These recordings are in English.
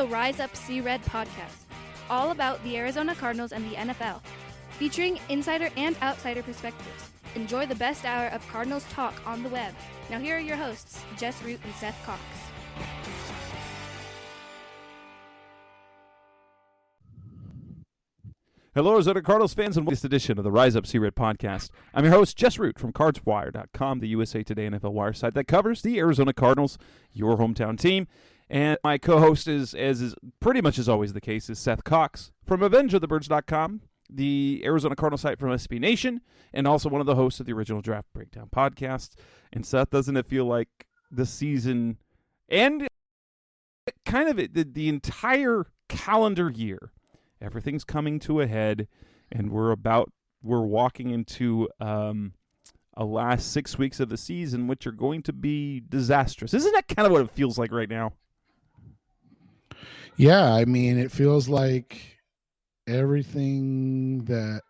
Rise Up See Red podcast, all about the Arizona Cardinals and the NFL, featuring insider and outsider perspectives. Enjoy the best hour of Cardinals talk on the web. Now here are your hosts, Jess Root and Seth Cox. Hello, Arizona Cardinals fans, and welcome to this edition of the Rise Up See Red podcast. I'm your host, Jess Root from CardsWire.com, the USA Today NFL Wire site that covers the Arizona Cardinals, your hometown team. And my co-host is, as is pretty much as always the case, is Seth Cox from AvengeOfTheBirds.com, the Arizona Cardinal site from SB Nation, and also one of the hosts of the original Draft Breakdown podcast. And Seth, doesn't it feel like the season and kind of the entire calendar year, everything's coming to a head, and we're walking into a last 6 weeks of the season, which are going to be disastrous. Isn't that kind of what it feels like right now? Yeah, I mean, it feels like everything that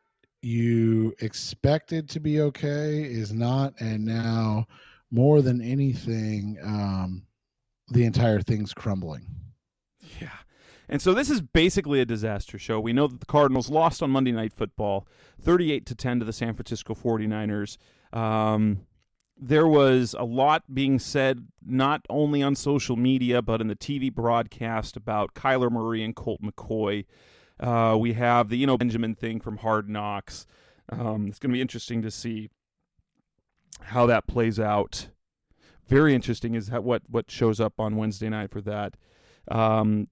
you expected to be okay is not, and now more than anything, the entire thing's crumbling. Yeah. And so this is basically a disaster show. We know that the Cardinals lost on Monday Night Football, 38-10 to the San Francisco 49ers. There was a lot being said, not only on social media, but in the TV broadcast about Kyler Murray and Colt McCoy. We have the Benjamin thing from Hard Knocks. It's going to be interesting to see how that plays out. Very interesting is what shows up on Wednesday night for that.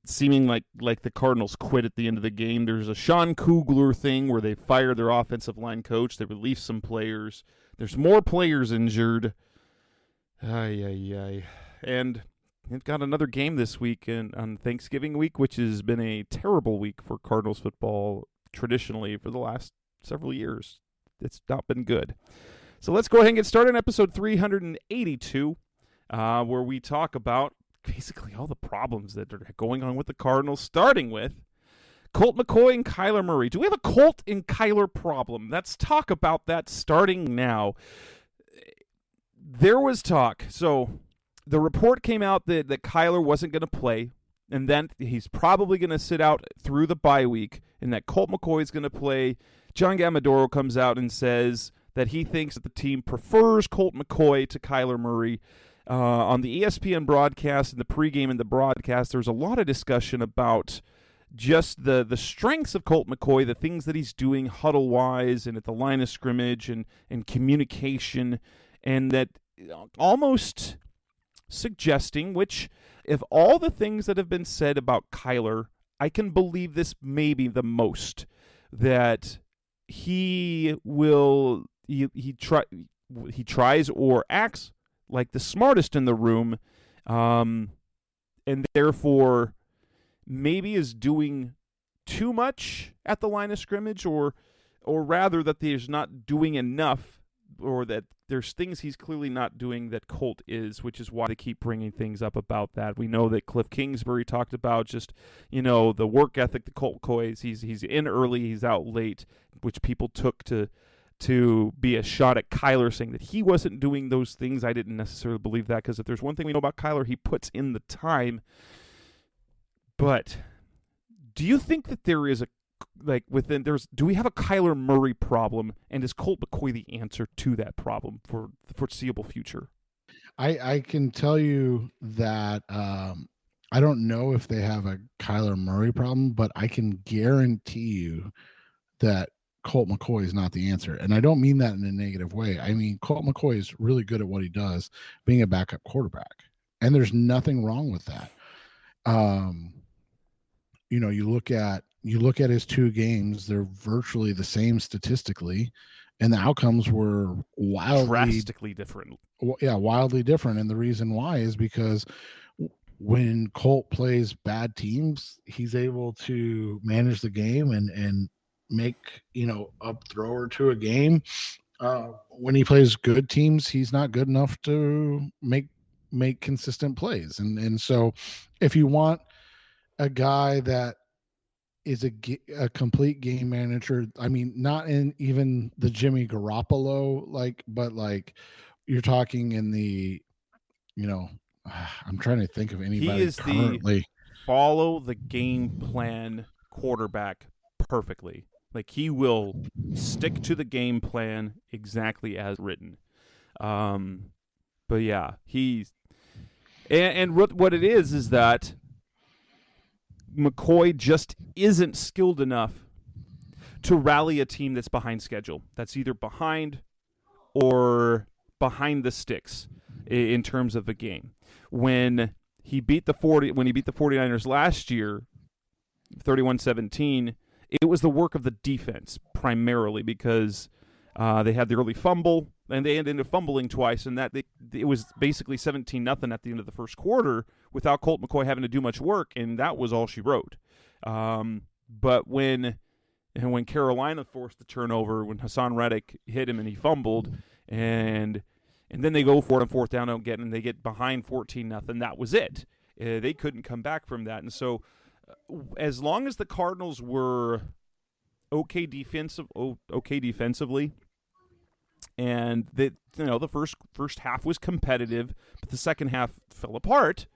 Seeming like the Cardinals quit at the end of the game. There's a Sean Kugler thing where they fired their offensive line coach. They released some players. There's more players injured. And they've got another game this week on Thanksgiving week, which has been a terrible week for Cardinals football traditionally for the last several years. It's not been good. So let's go ahead and get started on episode 382, where we talk about basically all the problems that are going on with the Cardinals, starting with Colt McCoy and Kyler Murray. Do we have a Colt and Kyler problem? Let's talk about that starting now. There was talk. So the report came out that Kyler wasn't going to play, and then he's probably going to sit out through the bye week, and that Colt McCoy is going to play. John Gamadoro comes out and says that he thinks that the team prefers Colt McCoy to Kyler Murray. On the ESPN broadcast and the pregame and the broadcast, there's a lot of discussion about just the strengths of Colt McCoy, the things that he's doing huddle-wise and at the line of scrimmage and communication, and that almost suggesting, which if all the things that have been said about Kyler, I can believe this maybe the most, that he tries or acts like the smartest in the room, and therefore maybe is doing too much at the line of scrimmage, or rather that he's not doing enough, or that there's things he's clearly not doing that Colt is, which is why they keep bringing things up about that. We know that Cliff Kingsbury talked about just, the work ethic that Colt McCoy is. He's in early, he's out late, which people took to be a shot at Kyler, saying that he wasn't doing those things. I didn't necessarily believe that, because if there's one thing we know about Kyler, he puts in the time. But do you think that there is do we have a Kyler Murray problem, and is Colt McCoy the answer to that problem for the foreseeable future? I can tell you that I don't know if they have a Kyler Murray problem, but I can guarantee you that Colt McCoy is not the answer. And I don't mean that in a negative way. I mean, Colt McCoy is really good at what he does, being a backup quarterback. And there's nothing wrong with that. You look at his two games, they're virtually the same statistically, and the outcomes were drastically different. Yeah, wildly different. And the reason why is because when Colt plays bad teams, he's able to manage the game and make a throw or two a game. When he plays good teams, he's not good enough to make consistent plays. And so if you want a guy that is a complete game manager, I mean, not in even the Jimmy Garoppolo, but you're talking in the, I'm trying to think of anybody currently. follow the game plan quarterback perfectly. Like, he will stick to the game plan exactly as written. But yeah, and what it is that McCoy just isn't skilled enough to rally a team that's behind schedule. That's either behind or behind the sticks in terms of the game. When he beat the 49ers last year, 31-17, it was the work of the defense primarily, because they had the early fumble and they ended up fumbling twice, and it was basically 17-0 at the end of the first quarter without Colt McCoy having to do much work, and that was all she wrote. But when Carolina forced the turnover, when Hassan Reddick hit him and he fumbled, and then they go for it on fourth down, and they get behind 14-0, that was it. They couldn't come back from that. And so as long as the Cardinals were okay defensively, and the first half was competitive, but the second half fell apart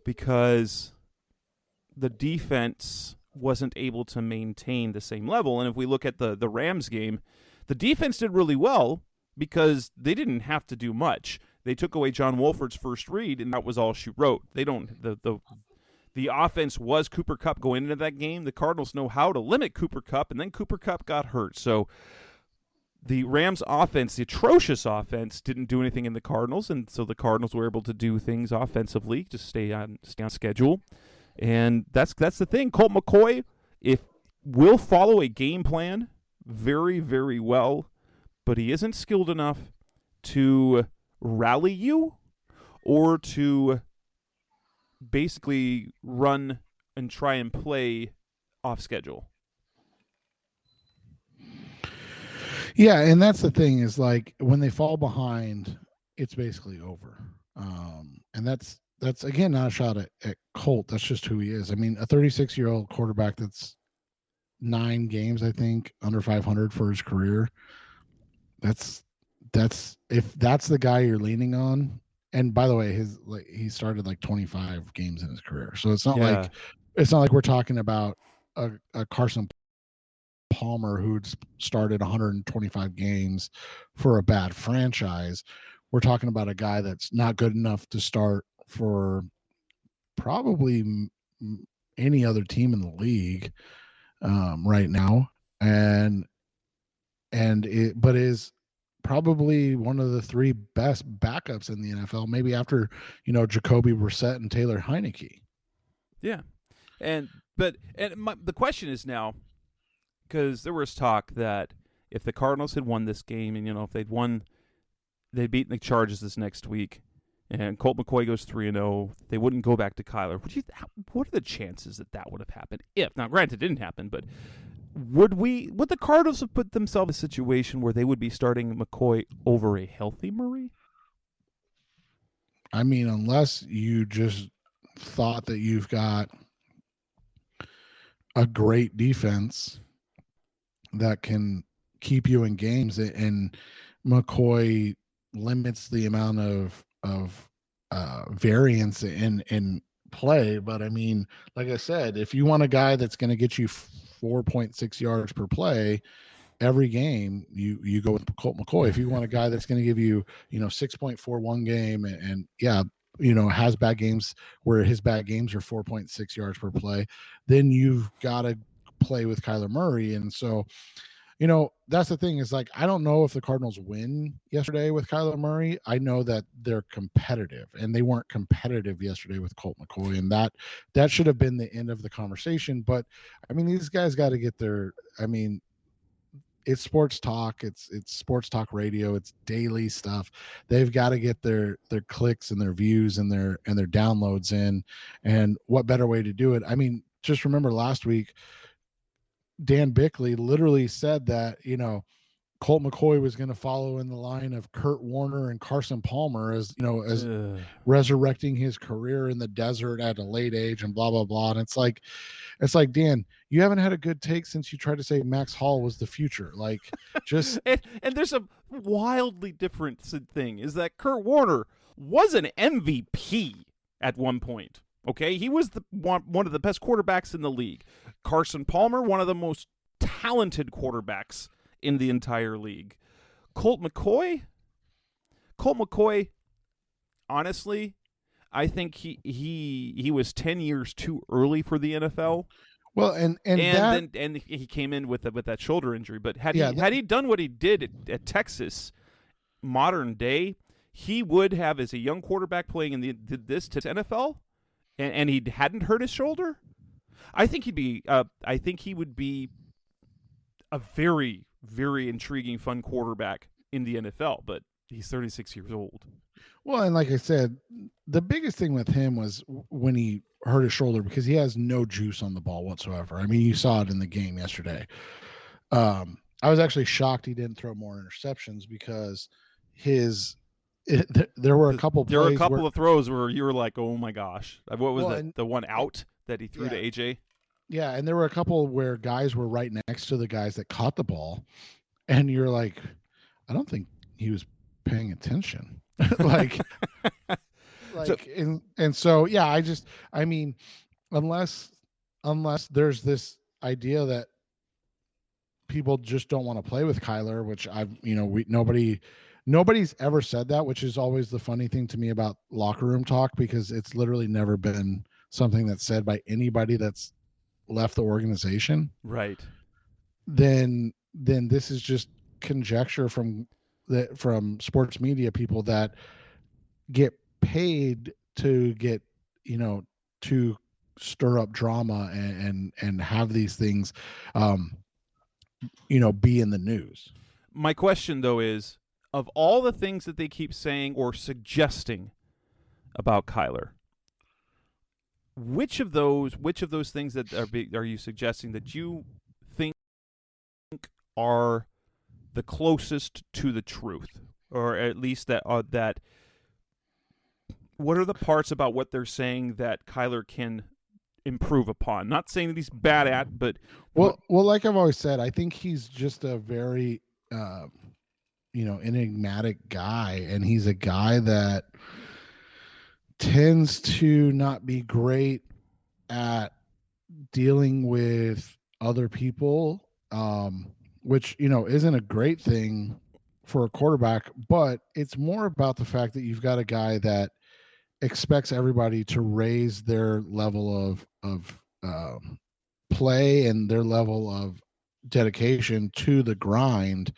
because the defense wasn't able to maintain the same level. And if we look at the Rams game, the defense did really well because they didn't have to do much. They took away John Wolford's first read, and that was all she wrote. The offense was Cooper Kupp going into that game. The Cardinals know how to limit Cooper Kupp, and then Cooper Kupp got hurt. So the Rams offense, the atrocious offense, didn't do anything in the Cardinals, and so the Cardinals were able to do things offensively, just stay on schedule. And that's the thing. Colt McCoy will follow a game plan very, very well, but he isn't skilled enough to rally you or to basically run and try and play off schedule. Yeah, and that's the thing, is like when they fall behind, it's basically over. And that's again not a shot at Colt. That's just who he is. I mean, a 36-year-old quarterback that's 9 games, I think, under 500 for his career. That's if that's the guy you're leaning on. And by the way, he started like 25 games in his career, so it's not like we're talking about a Carson Palmer who'd started 125 games for a bad franchise. We're talking about a guy that's not good enough to start for probably any other team in the league right now, but is probably one of the 3 best backups in the NFL, maybe after Jacoby Brissett and Taylor Heineke. Yeah, the question is now, because there was talk that if the Cardinals had won this game, and if they'd beaten the Chargers this next week, and Colt McCoy goes 3-0, they wouldn't go back to Kyler. What are the chances that would have happened? Now, granted, it didn't happen, but would the Cardinals have put themselves in a situation where they would be starting McCoy over a healthy Murray? I mean, unless you just thought that you've got a great defense that can keep you in games, and McCoy limits the amount of variance in play. But I mean, like I said, if you want a guy that's going to get you 4.6 yards per play every game, you go with Colt McCoy. If you want a guy that's going to give you 6.41 game and has bad games where his bad games are 4.6 yards per play, then you've got to play with Kyler Murray. And so that's the thing, is like, I don't know if the Cardinals win yesterday with Kyler Murray. I know that they're competitive, and they weren't competitive yesterday with Colt McCoy, and that should have been the end of the conversation. But I mean, these guys got to get it's sports talk. It's sports talk radio. It's daily stuff. They've got to get their clicks and their views and their downloads in. And what better way to do it? I mean, just remember last week, Dan Bickley literally said that, Colt McCoy was going to follow in the line of Kurt Warner and Carson Palmer as resurrecting his career in the desert at a late age and blah, blah, blah. And it's like, Dan, you haven't had a good take since you tried to say Max Hall was the future. Like, just. and there's a wildly different thing, is that Kurt Warner was an MVP at one point. Okay, he was one of the best quarterbacks in the league. Carson Palmer, one of the most talented quarterbacks in the entire league. Colt McCoy, honestly, I think he was 10 years too early for the NFL. Well, and he came in with that shoulder injury. But had he done what he did at Texas, modern day, he would have, as a young quarterback playing in this to NFL, and he hadn't hurt his shoulder. I think he would be a very, very intriguing, fun quarterback in the NFL. But he's 36 years old. Well, and like I said, the biggest thing with him was when he hurt his shoulder, because he has no juice on the ball whatsoever. I mean, you saw it in the game yesterday. I was actually shocked he didn't throw more interceptions, because there were a couple of throws where you were like, oh my gosh. What was the one out that he threw to AJ? Yeah, and there were a couple where guys were right next to the guys that caught the ball, and you're like, I don't think he was paying attention. I mean, unless there's this idea that people just don't want to play with Kyler, which nobody's ever said that, which is always the funny thing to me about locker room talk, because it's literally never been something that's said by anybody that's left the organization. Right. Then this is just conjecture from sports media people that get paid to get, to stir up drama and have these things, be in the news. My question, though, is, of all the things that they keep saying or suggesting about Kyler, which of those things that are you suggesting that you think are the closest to the truth, or at least that what are the parts about what they're saying that Kyler can improve upon? Not saying that he's bad at, but well, like I've always said, I think he's just a very enigmatic guy, and he's a guy that tends to not be great at dealing with other people, which isn't a great thing for a quarterback, but it's more about the fact that you've got a guy that expects everybody to raise their level of play and their level of dedication to the grind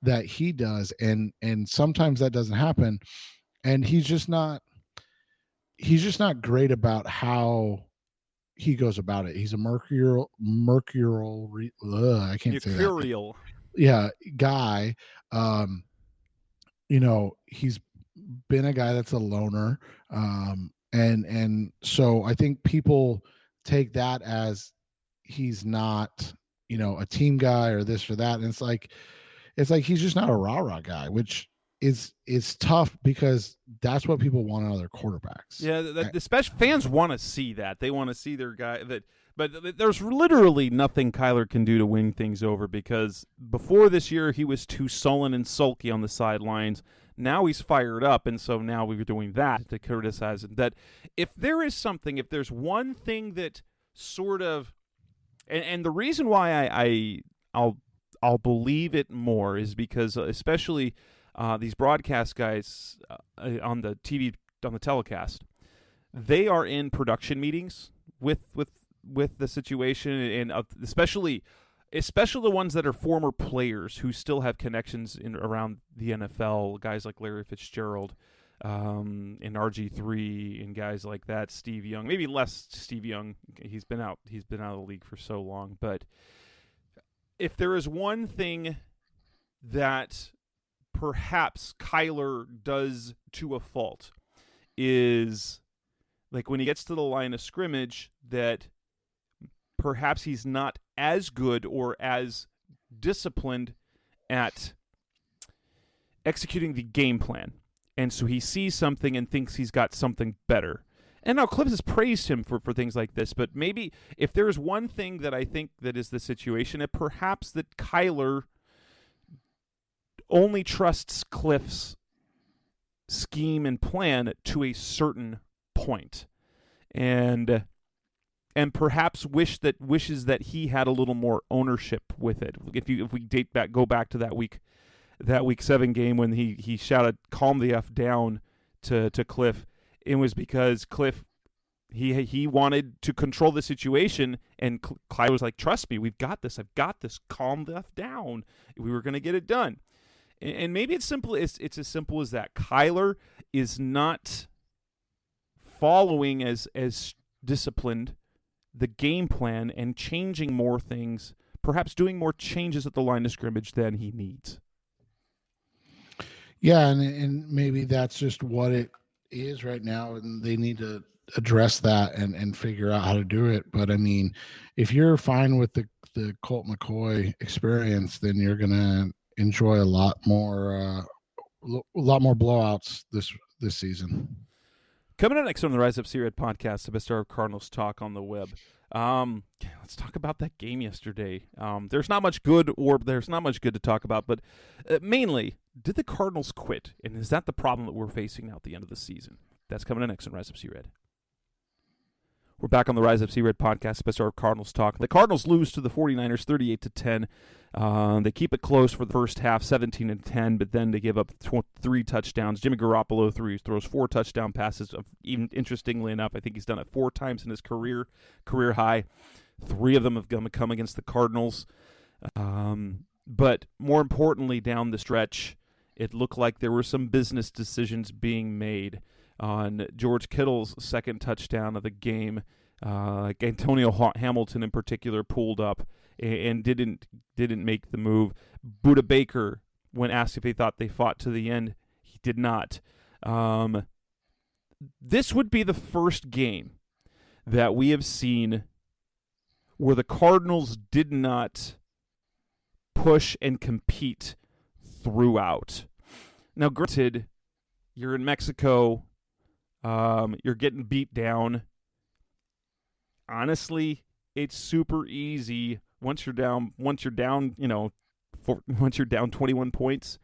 that he does, and sometimes that doesn't happen, and he's just not great about how he goes about it. He's a mercurial I can't say that. Yeah, guy. He's been a guy that's a loner, and so I think people take that as he's not a team guy or this or that, and it's like he's just not a rah-rah guy, which is tough, because that's what people want out of their quarterbacks. Yeah, the special fans want to see that. They want to see their guy but there's literally nothing Kyler can do to win things over, because before this year he was too sullen and sulky on the sidelines. Now he's fired up, and so now we're doing that to criticize him. That if there's one thing that sort of, and the reason why I'll believe it more is because especially these broadcast guys on the TV, on the telecast, they are in production meetings with the situation, and especially the ones that are former players who still have connections around the NFL, guys like Larry Fitzgerald and RG3 and guys like that, Steve Young, maybe less Steve Young. He's been out of the league for so long. But if there is one thing that perhaps Kyler does to a fault, is like when he gets to the line of scrimmage, that perhaps he's not as good or as disciplined at executing the game plan. And so he sees something and thinks he's got something better. And now Clips has praised him for things like this, but maybe if there is one thing that I think that is the situation, it perhaps that Kyler only trusts Cliff's scheme and plan to a certain point. and perhaps wishes that he had a little more ownership with it. If we go back to that week 7 game when he shouted "calm the F down" to Cliff, it was because Cliff he wanted to control the situation, and Clyde was like, "Trust me, we've got this. I've got this. Calm the F down. We were going to get it done." And maybe it's as simple as that. Kyler is not following as disciplined the game plan and changing more things, perhaps doing more changes at the line of scrimmage than he needs. Yeah, and maybe that's just what it is right now, and they need to address that and figure out how to do it. But I mean, if you're fine with the Colt McCoy experience, then you're gonna enjoy a lot more blowouts this season. Coming up next on the Rise Up Seared podcast, the best of Cardinals talk on the web. Let's talk about that game yesterday. There's not much good to talk about, but mainly, did the Cardinals quit? And is that the problem that we're facing now at the end of the season? That's coming up next on Rise Up Seared. We're back on the Rise Up Seared podcast, best of Cardinals talk. The Cardinals lose to the 49ers 38-10. They keep it close for the first half, 17-10, but then they give up 3 touchdowns. Jimmy Garoppolo throws 4 touchdown passes. Even interestingly enough, I think he's done it 4 times in his career high. 3 of them have come against the Cardinals. But more importantly, down the stretch, it looked like there were some business decisions being made on George Kittle's second touchdown of the game. Antonio Hamilton in particular pulled up and didn't make the move. Budda Baker, when asked if he thought they fought to the end, he did not. This would be the first game that we have seen where the Cardinals did not push and compete throughout. Now, granted, you're in Mexico, you're getting beat down. Honestly, it's super easy once you're down 21 points,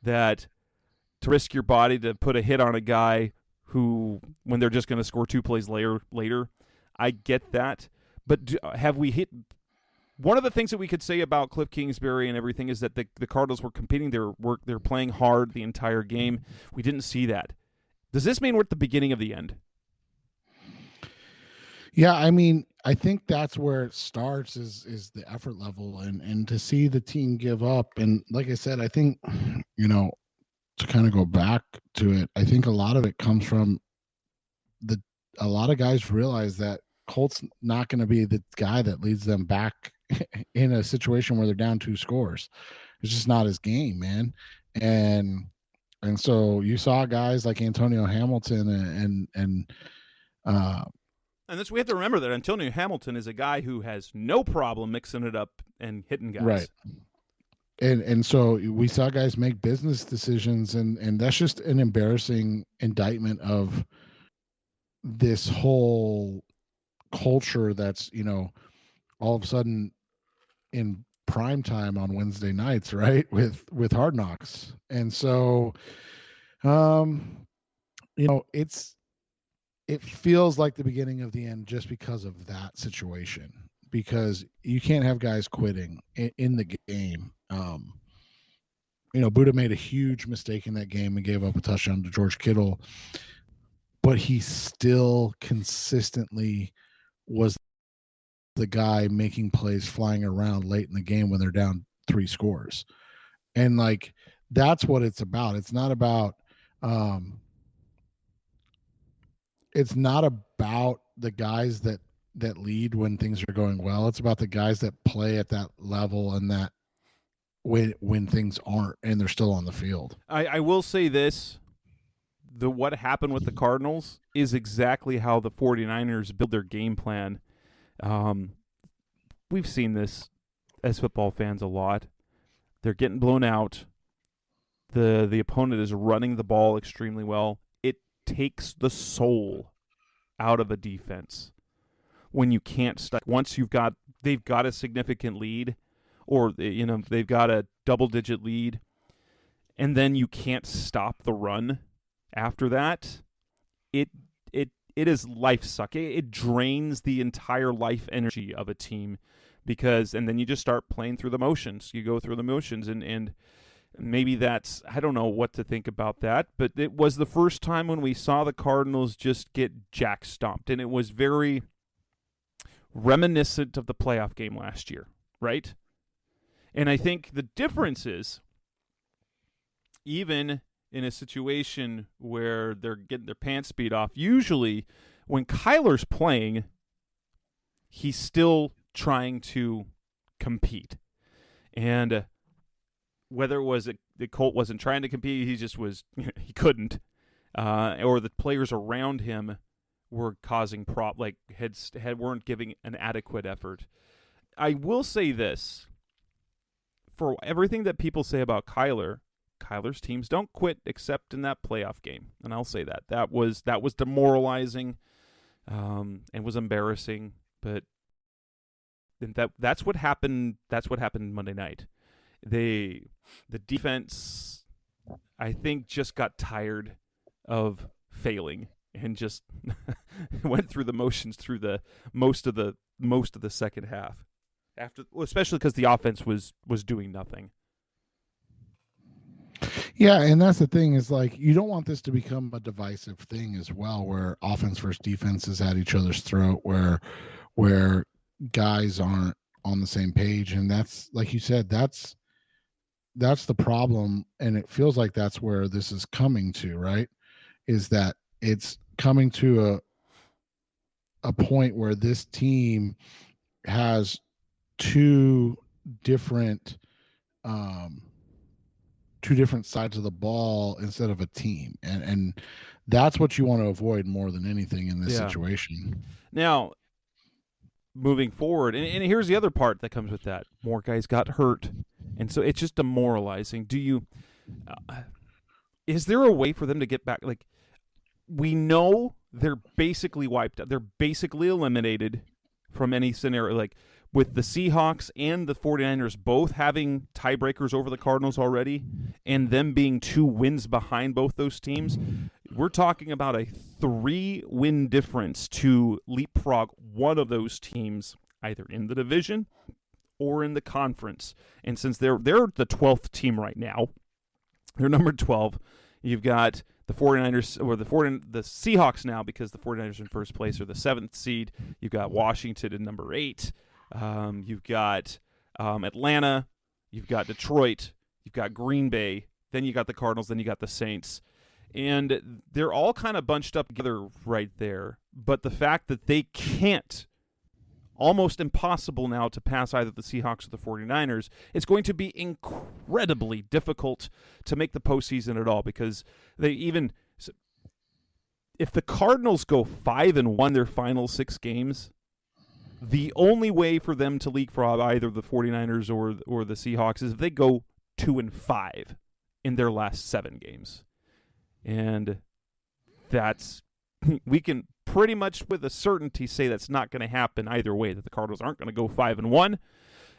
that to risk your body to put a hit on a guy who, when they're just going to score 2 plays later. I get that, but have we hit? One of the things that we could say about Cliff Kingsbury and everything is that the Cardinals were competing. They're playing hard the entire game. We didn't see that. Does this mean we're at the beginning of the end? Yeah, I mean, I think that's where it starts is the effort level and to see the team give up. And like I said, I think, to kind of go back to it, I think a lot of it comes from a lot of guys realize that Colt's not going to be the guy that leads them back in a situation where they're down 2 scores. It's just not his game, man. And so you saw guys like Antonio Hamilton and this, we have to remember that Antonio Hamilton is a guy who has no problem mixing it up and hitting guys. Right. And so we saw guys make business decisions, and that's just an embarrassing indictment of this whole culture that's, all of a sudden in prime time on Wednesday nights, right? With Hard Knocks. And so, it feels like the beginning of the end just because of that situation, because you can't have guys quitting in the game. Budda made a huge mistake in that game and gave up a touchdown to George Kittle, but he still consistently was the guy making plays, flying around late in the game when they're down 3 scores. And that's what it's about. It's not about, the guys that lead when things are going well. It's about the guys that play at that level and that when things aren't and they're still on the field. I will say this. What happened with the Cardinals is exactly how the 49ers build their game plan. We've seen this as football fans a lot. They're getting blown out. The opponent is running the ball extremely well. It takes the soul out of a defense when you can't stop. Once they've got a significant lead, or they've got a double-digit lead, and then you can't stop the run after that. It it is life suck. It drains the entire life energy of a team and then you just start playing through the motions. You go through the motions and maybe that's, I don't know what to think about that, but it was the first time when we saw the Cardinals just get jack stomped, and it was very reminiscent of the playoff game last year, right? And I think the difference is, even in a situation where they're getting their pants beat off, usually when Kyler's playing, he's still trying to compete. And whether it was the Colt wasn't trying to compete, he just was, he couldn't, or the players around him were causing weren't giving an adequate effort. I will say this, for everything that people say about Kyler's teams don't quit except in that playoff game, and I'll say that was demoralizing, and was embarrassing. But that's what happened. That's what happened Monday night. The defense, I think, just got tired of failing and just went through the motions through the most of the second half. Especially because the offense was doing nothing. Yeah, and that's the thing is, like, you don't want this to become a divisive thing as well, where offense versus defense is at each other's throat, where guys aren't on the same page, and that's, like you said, that's the problem, and it feels like that's where this is coming to, right? Is that it's coming to a point where this team has two different sides of the ball instead of a team, and that's what you want to avoid more than anything in this situation. Now, moving forward, and here's the other part that comes with that: more guys got hurt, and so it's just demoralizing. Is there a way for them to get back? Like, we know they're basically wiped out. They're basically eliminated from any scenario. Like, with the Seahawks and the 49ers both having tiebreakers over the Cardinals already, and them being 2 wins behind both those teams, we're talking about a 3-win difference to leapfrog one of those teams, either in the division or in the conference. And since they're the 12th team right now, they're number 12, you've got the 49ers, or the Seahawks now, because the 49ers in first place are the 7th seed. You've got Washington at number 8. You've got Atlanta, you've got Detroit, you've got Green Bay, then you got the Cardinals, then you got the Saints. And they're all kind of bunched up together right there. But the fact that they can't, almost impossible now to pass either the Seahawks or the 49ers, it's going to be incredibly difficult to make the postseason at all, because if the Cardinals go 5-1 their final 6 games, the only way for them to leapfrog either the 49ers or the Seahawks is if they go 2-5 in their last 7 games. And we can pretty much with a certainty say that's not going to happen either way, that the Cardinals aren't going to go 5-1,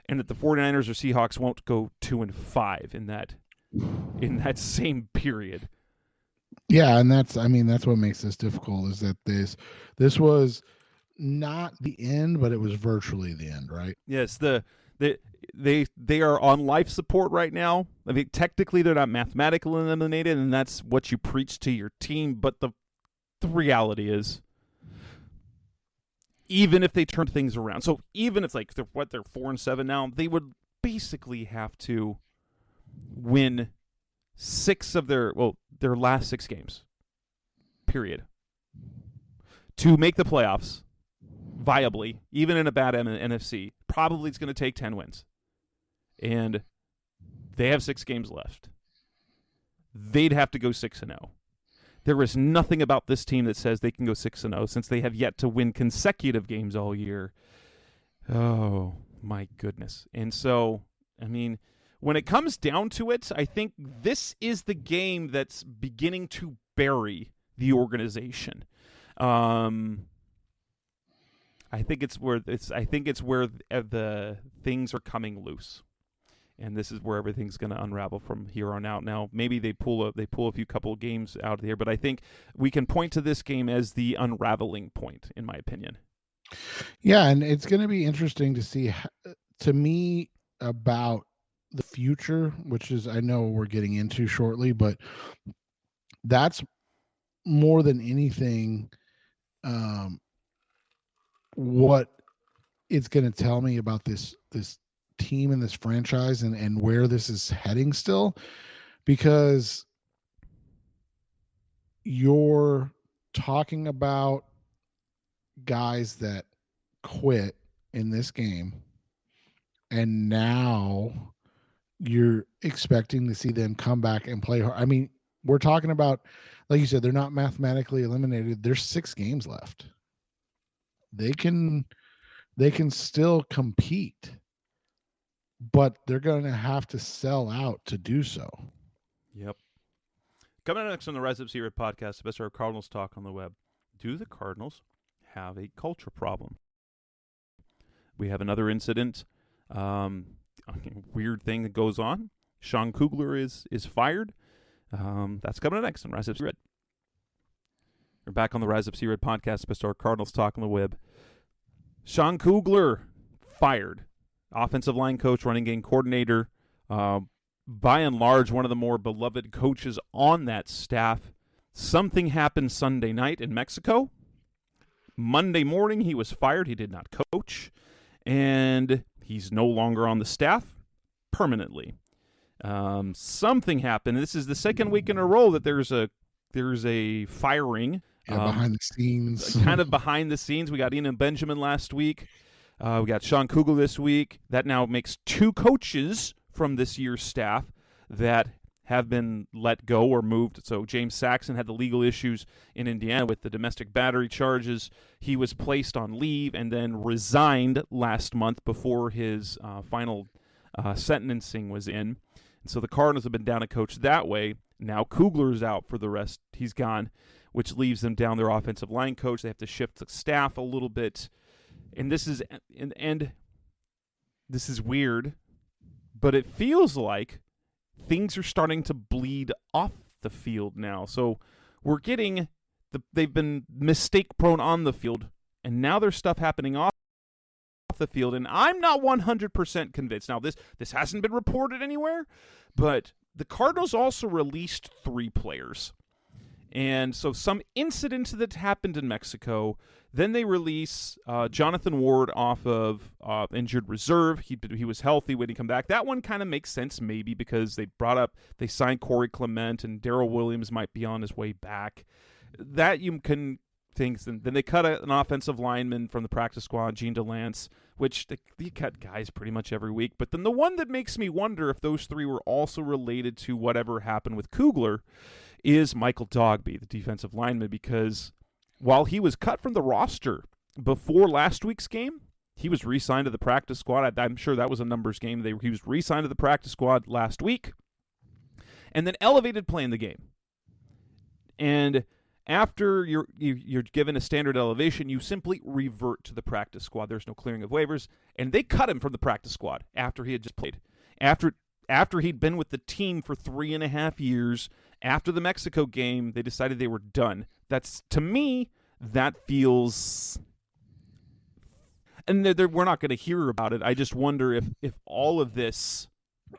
and that the 49ers or Seahawks won't go 2-5 in that same period. Yeah, and that's what makes this difficult, is that this was not the end, but it was virtually the end, right? Yes, they are on life support right now. I mean, technically they're not mathematically eliminated, and that's what you preach to your team, but the reality is, even if they turn things around, so even if they're 4-7 now, they would basically have to win 6 of their last 6 games, period, to make the playoffs viably, even in a bad NFC. Probably it's going to take 10 wins. And they have 6 games left. They'd have to go 6-0. There is nothing about this team that says they can go 6-0, since they have yet to win consecutive games all year. Oh, my goodness. And so, I mean, when it comes down to it, I think this is the game that's beginning to bury the organization. I think it's where the things are coming loose, and this is where everything's going to unravel from here on out. Now, maybe they pull a few couple of games out of here, but I think we can point to this game as the unraveling point, in my opinion. Yeah, and it's going to be interesting to see, to me, about the future, which is, I know we're getting into shortly, but that's more than anything what it's going to tell me about this team and this franchise and where this is heading still, because you're talking about guys that quit in this game, and now you're expecting to see them come back and play hard. I mean, we're talking about, like you said, they're not mathematically eliminated. There's 6 games left. They can still compete, but they're going to have to sell out to do so. Yep. Coming up next on the Rise Up Secret podcast, the best of our Cardinals talk on the web. Do the Cardinals have a culture problem? We have another incident. Weird thing that goes on. Sean Kugler is fired. That's coming up next on Rise Up Secret. We're back on the Rise Up Secret podcast, best of our Cardinals talk on the web. Sean Kugler fired. Offensive line coach, running game coordinator. By and large, one of the more beloved coaches on that staff. Something happened Sunday night in Mexico. Monday morning, he was fired. He did not coach. And he's no longer on the staff permanently. Something happened. This is the second week in a row that there's a firing. Behind the scenes. Kind of behind the scenes. We got Ian Benjamin last week. We got Sean Kugler this week. That now makes 2 coaches from this year's staff that have been let go or moved. So James Saxon had the legal issues in Indiana with the domestic battery charges. He was placed on leave and then resigned last month before his final sentencing was in. And so the Cardinals have been down a coach that way. Now Kugler's out for the rest. He's gone, which leaves them down their offensive line coach. They have to shift the staff a little bit. And this is this is weird, but it feels like things are starting to bleed off the field now. So we're getting they've been mistake prone on the field, and now there's stuff happening off the field, and I'm not 100% convinced. Now this hasn't been reported anywhere, but the Cardinals also released 3 players. And so some incidents that happened in Mexico, then they release Jonathan Ward off of injured reserve. He was healthy when he come back. That one kind of makes sense maybe because they signed Corey Clement and Darrell Williams might be on his way back. That you can think. Then they cut an offensive lineman from the practice squad, Gene DeLance, which they cut guys pretty much every week. But then the one that makes me wonder if those 3 were also related to whatever happened with Kugler is Michael Dogby, the defensive lineman, because while he was cut from the roster before last week's game, he was re-signed to the practice squad. I'm sure that was a numbers game. He was re-signed to the practice squad last week and then elevated playing the game. And after you're given a standard elevation, you simply revert to the practice squad. There's no clearing of waivers. And they cut him from the practice squad after he had just played. After he'd been with the team for 3.5 years, after the Mexico game, they decided they were done. That's, to me, that feels... And we're not going to hear about it. I just wonder if all of this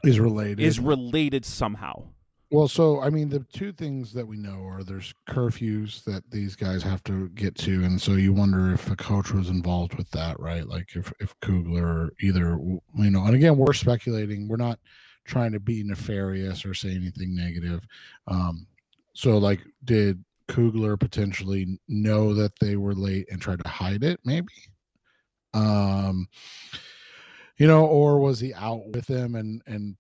is related somehow. Well, so, I mean, the 2 things that we know are there's curfews that these guys have to get to, and so you wonder if a coach was involved with that, right? Like if Kugler either, and again, we're speculating. We're not trying to be nefarious or say anything negative. So, like, did Kugler potentially know that they were late and try to hide it, maybe? Or was he out with them and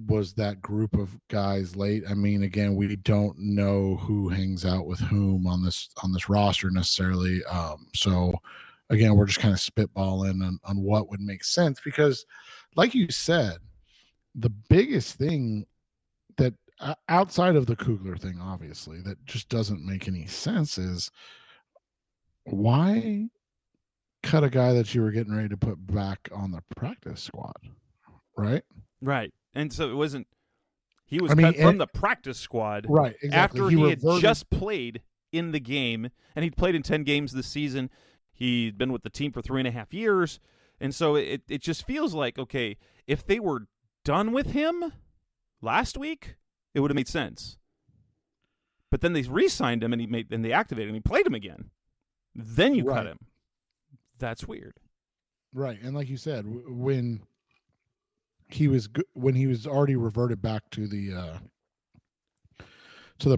was that group of guys late? I mean, again, we don't know who hangs out with whom on this roster necessarily. So again, we're just kind of spitballing on what would make sense, because like you said, the biggest thing that outside of the Kugler thing, obviously, that just doesn't make any sense is why cut a guy that you were getting ready to put back on the practice squad, right? Right. And so it wasn't. He was I mean, cut from the practice squad, right? Exactly. after he had just played in the game, and he'd played in 10 games this season. He'd been with the team for 3.5 years, and so it just feels like, okay, if they were done with him last week, it would have made sense. But then they re-signed him, and they activated him. He played him again. Then you cut him. That's weird. Right, and like you said, when he was already reverted back to the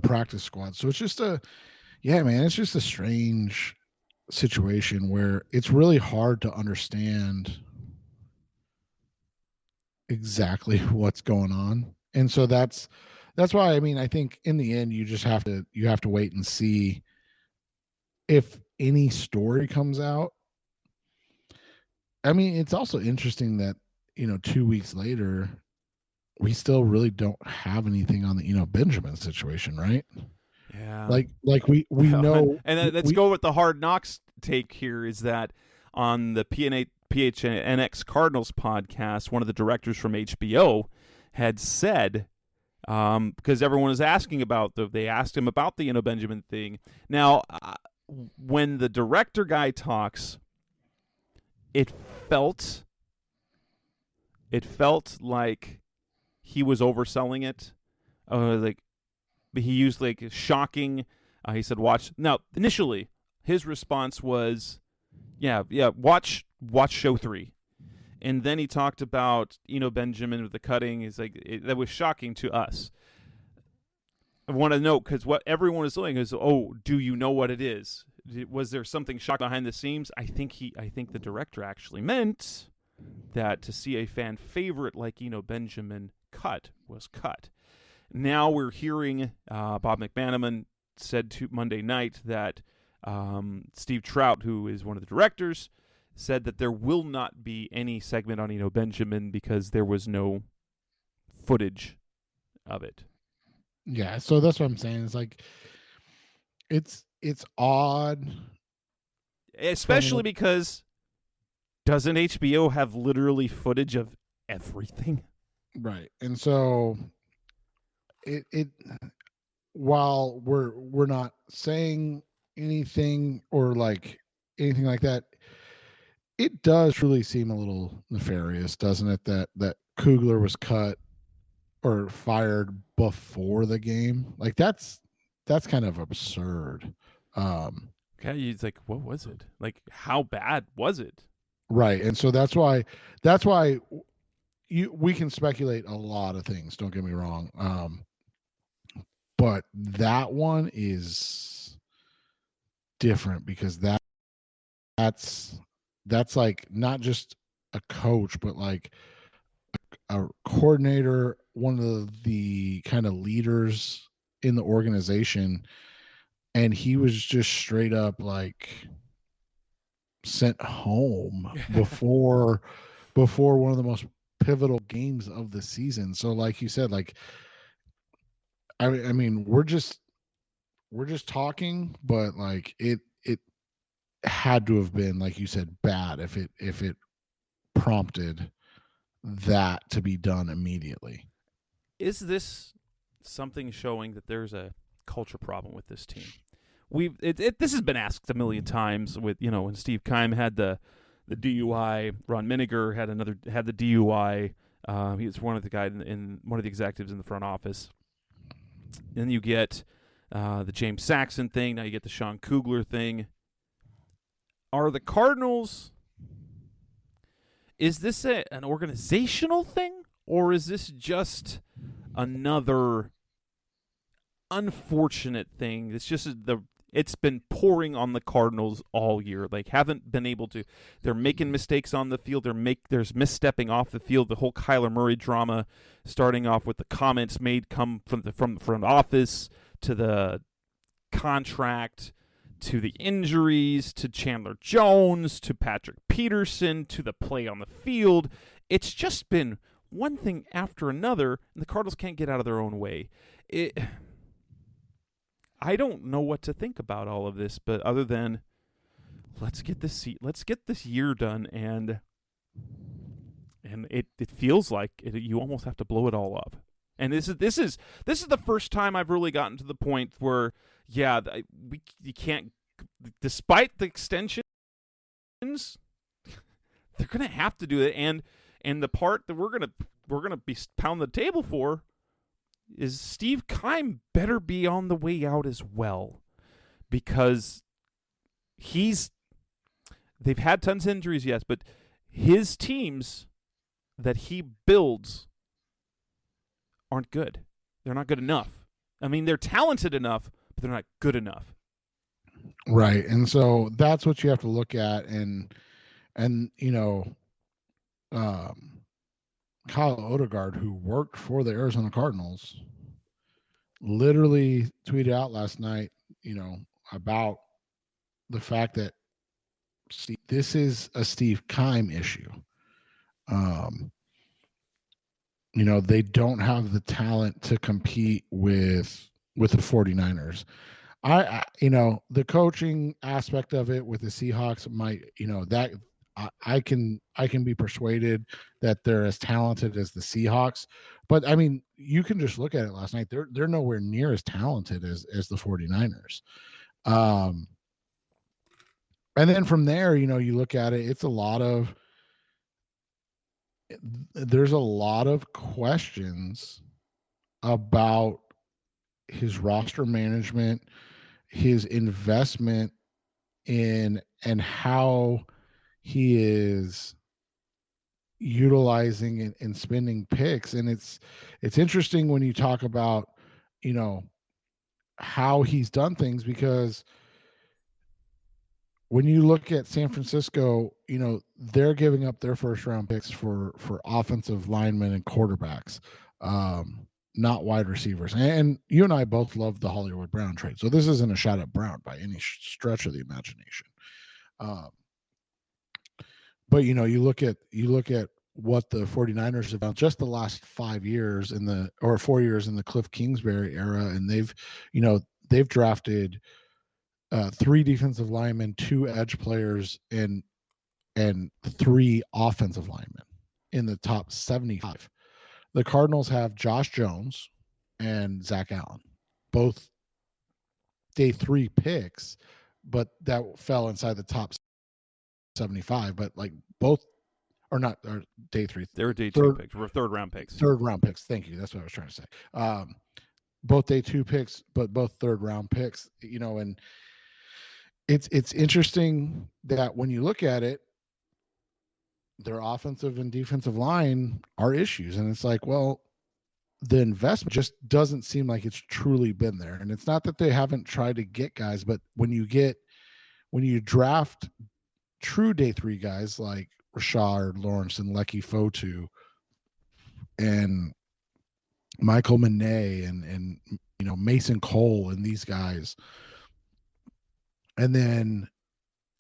practice squad, so it's just it's just a strange situation where it's really hard to understand exactly what's going on, and so that's why I think in the end you just have to wait and see if any story comes out. I mean, it's also interesting that 2 weeks later we still really don't have anything on the Benjamin situation, right? Yeah, like we know. And let's go with the Hard Knocks take here. Is that on the PHNX Cardinals podcast, one of the directors from HBO had said, because everyone was asking about they asked him about the Benjamin thing. Now, when the director guy talks, it felt like he was overselling it. He used shocking. He said, "Watch." Now, initially, his response was, "Yeah, watch show 3," and then he talked about Benjamin with the cutting. He's like, that was shocking to us. I want to know, because what everyone is doing is, oh, do you know what it is? Was there something shocking behind the scenes? I think the director actually meant that to see a fan favorite like Benjamin cut was cut. Now we're hearing Bob McManaman said to Monday night that Steve Trout, who is one of the directors, said that there will not be any segment on Benjamin because there was no footage of it. Yeah, so that's what I'm saying. It's like it's odd, especially because doesn't HBO have literally footage of everything? Right. And so it while we're not saying anything or anything like that, it does really seem a little nefarious, doesn't it, that Kugler was cut or fired before the game? That's kind of absurd. Okay, it's like, what was it? Like, how bad was it? Right. And so that's why we can speculate a lot of things, don't get me wrong. But that one is different because that's like not just a coach, but like a coordinator, one of the kind of leaders in the organization, and he was just straight up sent home before one of the most pivotal games of the season. So like you said, I mean we're just talking, but it had to have been, like you said, bad if it prompted that to be done immediately. Is this something showing that there's a culture problem with this team? This has been asked a million times with, when Steve Keim had the DUI, Ron Miniger had the DUI. He was one of the guys in one of the executives in the front office. Then you get the James Saxon thing. Now you get the Sean Kugler thing. Are the Cardinals, is this an organizational thing, or is this just another unfortunate thing? It's been pouring on the Cardinals all year. Haven't been able to. They're making mistakes on the field. There's misstepping off the field. The whole Kyler Murray drama, starting off with the comments made come from the front office to the contract, to the injuries, to Chandler Jones, to Patrick Peterson, to the play on the field. It's just been one thing after another, and the Cardinals can't get out of their own way. I don't know what to think about all of this, but other than let's get this year done and And it feels like you almost have to blow it all up. And this is the first time I've really gotten to the point where, yeah, you can't, despite the extensions, they're gonna have to do it. And the part that we're gonna be pound the table for is Steve Keim better be on the way out as well, because they've had tons of injuries, yes, but his teams that he builds aren't good. They're not good enough. I mean, they're talented enough, but they're not good enough. Right. And so that's what you have to look at. And you know, Kyle Odegaard, who worked for the Arizona Cardinals, literally tweeted out last night, you know, about the fact that this is a Steve Keim issue. You know, they don't have the talent to compete with the 49ers. You know, the coaching aspect of it with the Seahawks might, you know, that I can be persuaded that they're as talented as the Seahawks, but I mean, you can just look at it last night. They're nowhere near as talented as the 49ers. And then from there, you know, you look at it, there's a lot of questions about his roster management, his investment in, and how he is utilizing and spending picks. And it's interesting when you talk about, you know, how he's done things, because when you look at San Francisco, you know, they're giving up their first round picks for offensive linemen and quarterbacks, not wide receivers. And you and I both love the Hollywood Brown trade, so this isn't a shot at Brown by any stretch of the imagination. But you know, you look at what the 49ers have done just the last 4 years in the Cliff Kingsbury era, and they've drafted 3 defensive linemen, 2 edge players, and 3 offensive linemen in the top 75. The Cardinals have Josh Jones and Zach Allen, both day 3 picks, but that fell inside the top 75. But like both are not are day 3. They were day 2 picks. We're third round picks. Third round picks. Thank you. That's what I was trying to say. Both day 2 picks, but both third round picks. You know, and it's interesting that when you look at it, their offensive and defensive line are issues. And it's like, well, the investment just doesn't seem like it's truly been there. And it's not that they haven't tried to get guys, but when you draft true day 3 guys like Rashard Lawrence and Lecky Fotu and Michael Manet and you know, Mason Cole and these guys, and then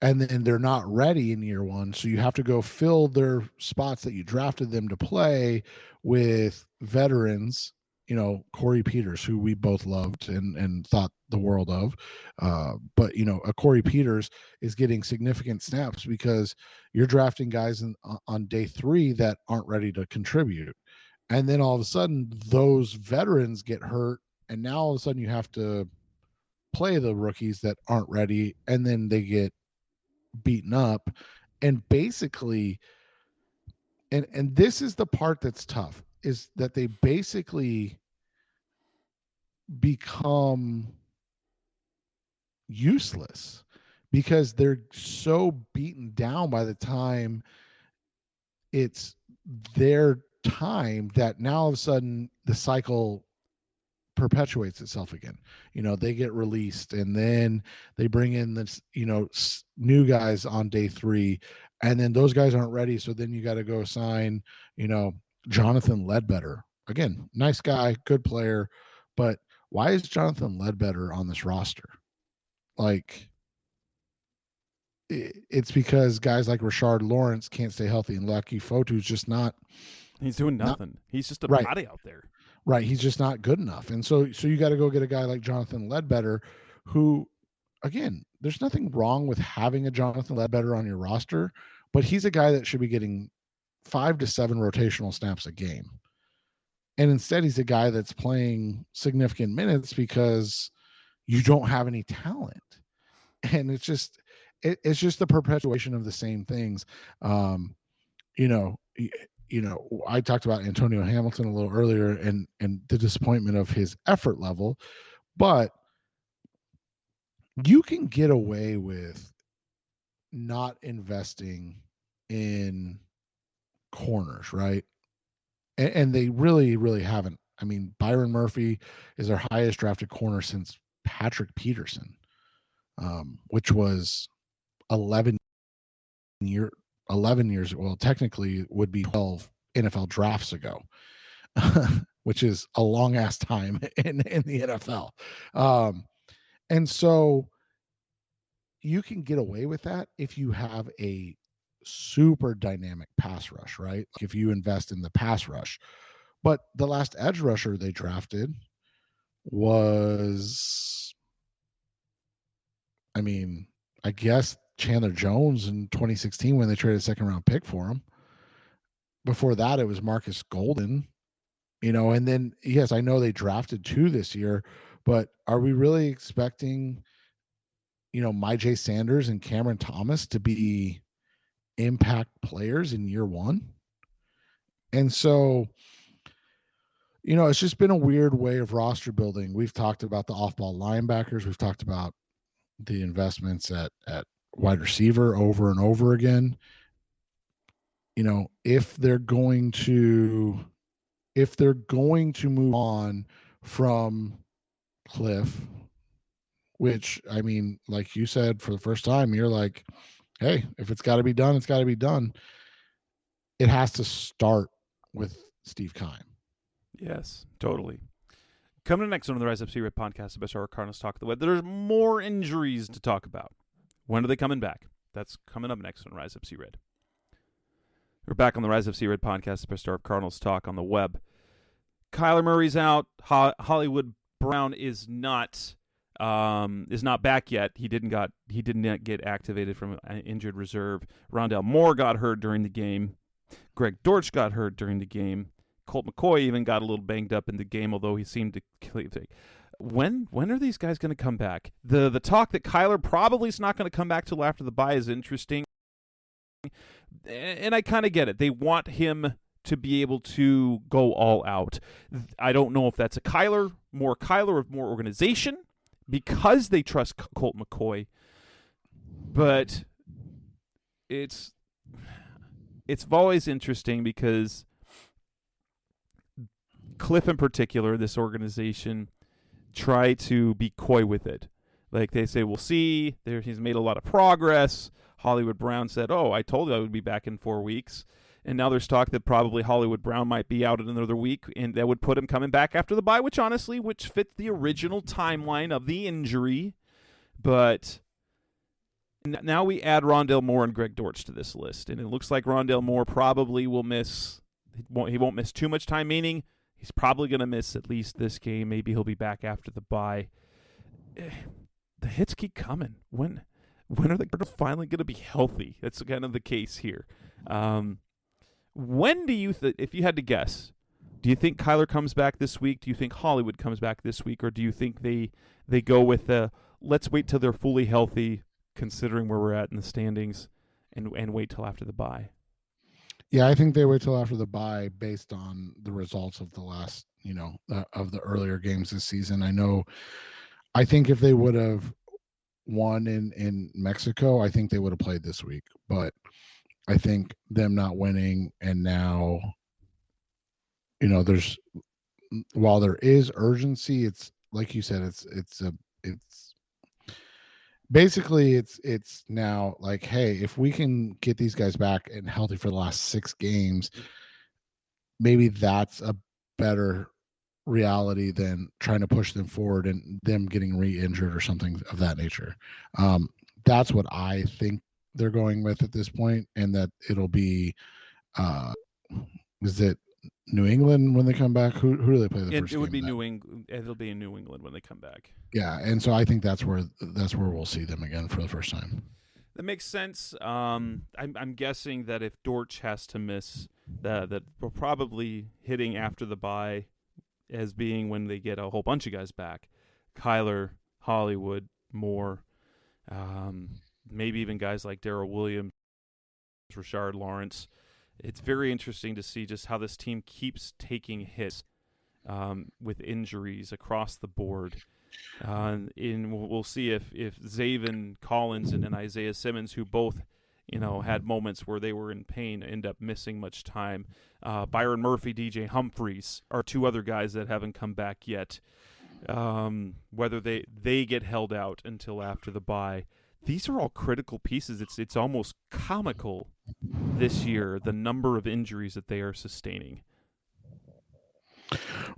they're not ready in year 1, so you have to go fill their spots that you drafted them to play with veterans, you know, Corey Peters, who we both loved and thought the world of, but you know, a Corey Peters is getting significant snaps because you're drafting guys on day 3 that aren't ready to contribute, and then all of a sudden those veterans get hurt, and now all of a sudden you have to play the rookies that aren't ready, and then they get beaten up. And basically, and this is the part that's tough, is that they basically become useless because they're so beaten down by the time it's their time that now all of a sudden the cycle perpetuates itself again. You know, they get released, and then they bring in this, you know, new guys on day 3, and then those guys aren't ready, so then you got to go sign, you know, Jonathan Ledbetter. Again, nice guy, good player, but why is Jonathan Ledbetter on this roster? Like, it's because guys like Rashard Lawrence can't stay healthy, and Lecky Fotu's just not. He's doing nothing. He's just a body out there. Right, he's just not good enough. And so you got to go get a guy like Jonathan Ledbetter, who, again, there's nothing wrong with having a Jonathan Ledbetter on your roster, but he's a guy that should be getting 5 to 7 rotational snaps a game. And instead, he's a guy that's playing significant minutes because you don't have any talent. And it's just the perpetuation of the same things. You know, I talked about Antonio Hamilton a little earlier and the disappointment of his effort level, but you can get away with not investing in corners, right? And they really, really haven't. I mean, Byron Murphy is their highest drafted corner since Patrick Peterson, which was 11 years. Well, technically would be 12 NFL drafts ago, which is a long ass time in the NFL. And so you can get away with that if you have a super dynamic pass rush, right? Like if you invest in the pass rush. But the last edge rusher they drafted was, I mean, I guess Chandler Jones in 2016 when they traded a second round pick for him. Before that, it was Marcus Golden, and then, yes, I know they drafted 2 this year, but are we really expecting, Myjai Sanders and Cameron Thomas to be impact players in year 1? And so, it's just been a weird way of roster building. We've talked about the off-ball linebackers. We've talked about the investments at wide receiver over and over again. If they're going to move on from Cliff, which, I mean, like you said, for the first time, you're like, hey, if it's got to be done, it's got to be done. It has to start with Steve Keim. Yes, totally. Coming up next on the Rise Up Secret podcast, the best hour Cardinals talk of the web. There's more injuries to talk about. When are they coming back? That's coming up next on Rise Up Red. We're back on the Rise Up Red podcast, the best hour of Cardinals talk on the web. Kyler Murray's out. Hollywood Brown is not back yet. He did not get activated from an injured reserve. Rondale Moore got hurt during the game. Greg Dortch got hurt during the game. Colt McCoy even got a little banged up in the game, although he seemed to. When are these guys going to come back? The talk that Kyler probably is not going to come back till after the bye is interesting, and I kind of get it. They want him to be able to go all out. I don't know if that's a more organization, because they trust Colt McCoy, but it's always interesting because Cliff in particular, this organization, try to be coy with it. Like they say, we'll see. He's made a lot of progress. Hollywood Brown said, I told you I would be back in 4 weeks. And now there's talk that probably Hollywood Brown might be out in another week, and that would put him coming back after the bye, which fits the original timeline of the injury. But now we add Rondale Moore and Greg Dortch to this list, and it looks like Rondale Moore probably will miss. He won't miss too much time, meaning he's probably going to miss at least this game. Maybe he'll be back after the bye. The hits keep coming. When are the Cardinals finally going to be healthy? That's kind of the case here. When do you if you had to guess, do you think Kyler comes back this week? Do you think Hollywood comes back this week? Or do you think they go with let's wait till they're fully healthy, considering where we're at in the standings, and wait till after the bye? Yeah, I think they wait till after the bye based on the results of the last, of the earlier games this season. I think if they would have won in Mexico, I think they would have played this week. But I think them not winning, and now, while there is urgency, it's like you said, it's basically it's now like, hey, if we can get these guys back and healthy for the last 6 games, maybe that's a better reality than trying to push them forward and them getting re-injured or something of that nature. That's what I think they're going with at this point, and that it'll be is it New England when they come back? Who do they play the first game? It would be New England. It'll be in New England when they come back. Yeah, and so I think that's where we'll see them again for the first time. That makes sense. I'm guessing that if Dortch has to miss, that we're probably hitting after the bye as being when they get a whole bunch of guys back. Kyler, Hollywood, Moore, maybe even guys like Darrell Williams, Rashard Lawrence. It's very interesting to see just how this team keeps taking hits with injuries across the board. We'll see if Zaven Collins and Isaiah Simmons, who both had moments where they were in pain, end up missing much time. Byron Murphy, DJ Humphreys are two other guys that haven't come back yet. Whether they get held out until after the bye. These are all critical pieces. It's almost comical this year, the number of injuries that they are sustaining.